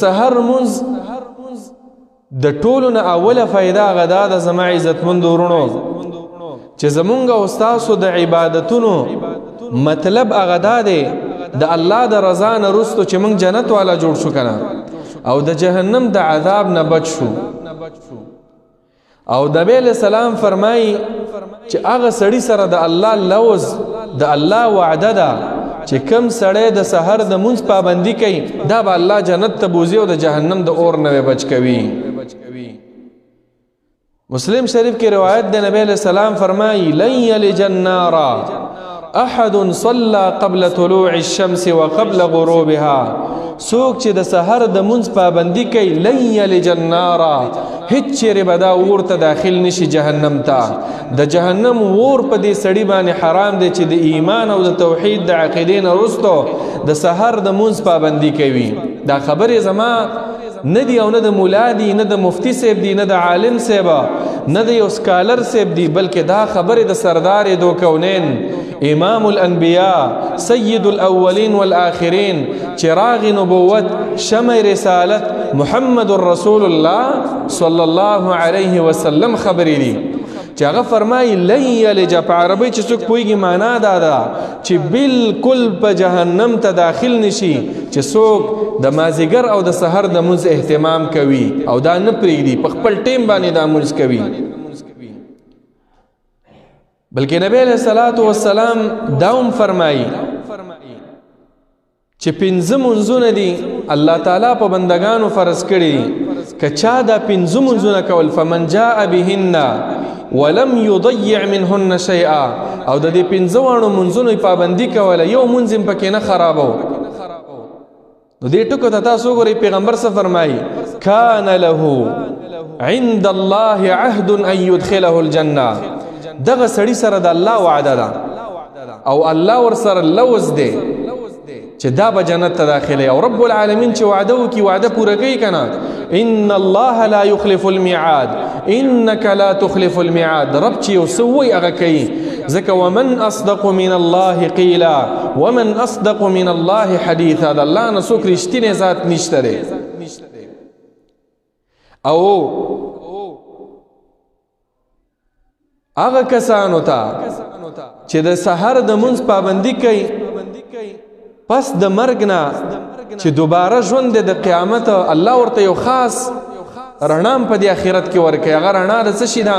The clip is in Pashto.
سحر منز د ټولو نه اوله فایده غدا د زما عزتمند ورونو چې زمونږ او تاسو د عبادتونو مطلب غدا دی د الله د رضا نه رستو چې موږ جنت والا جوړ شو کنه او د جهنم د عذاب نه بچ شو. او د نبی سلام فرمایي چې هغه سړی سره د الله لوز د الله وعده ده چې کم سړی د سحر د منځ پابندي کوي دا به الله جنت ته بوزي او د جهنم د اور نه بچ کوي. مسلم شریف کی روایت د نبی علیہ السلام فرمائی لن یلج النار احد صلى قبل طلوع الشمس وقبل غروبها سوک چې د سحر د منځ پابندي کوي لن یلج النار هیڅ چیرې به دا اور ته داخل نشي جهنم ته. د جهنم اور په دې سړي باندې حرام دی چې د ایمان او د توحید د عقیدې نه رستو د سحر د منځ پابندي کوي. دا خبرې زما نه دی او نه د مولا دی نه د مفتی صاحب دی نه د عالم صاحب نه د یو سکالر صاحب دی بلکې دا خبرې د سردار دو کونین امام الانبیاء سید الاولین والآخرین چراغ نبوت شمع رسالت محمد رسول الله صلی الله علیه وسلم خبرې دی چې هغه فرمایي لن یلج په عربی چې څوک پوهیږي معنا دا ده چې بالکل په جهنم ته داخل نشي چې څوک د مازیګر او د سحر د منځ اهتمام کوي او دا نه پرېږدي په خپل ټیم باندې دا منځ کوي. بلکې نبی علیہ الصلوۃ والسلام داوم فرمایي چې پنځه منځونه دي الله تعالی په بندگانو فرض کړي که چا دا پنځه منځونه کول فمن جاء بهن ولم يضيع منهن شيئا او د دې پنځه وانو منځونو پابندي کوله یو منځ پکې نه خرابو. نو دې ټکو ته تاسو ګورئ پیغمبر څه فرمایي کان له عند الله عهد ان يدخله الجنه دغه سړی سره د الله وعده ده او الله ور سره لوز دی چې دا به جنت ته داخله او رب العالمین چې وعده وکي وعده پوره کوي کنه ان الله لا يخلف الميعاد انك لا تخلف الميعاد رب چې وسوي هغه کوي ځکه ومن اصدق من الله قيلا ومن اصدق من الله حديثا د الله نه څوک رښتینی ذات نشته دی. او هغه کسانو ته چې د سحر د منځ پابندي کوي پس د مرګ نه چې دوباره ژوند د قیامت الله ورته یو خاص رڼا په د آخرت کې ورکوي. هغه رڼا د څه شي ده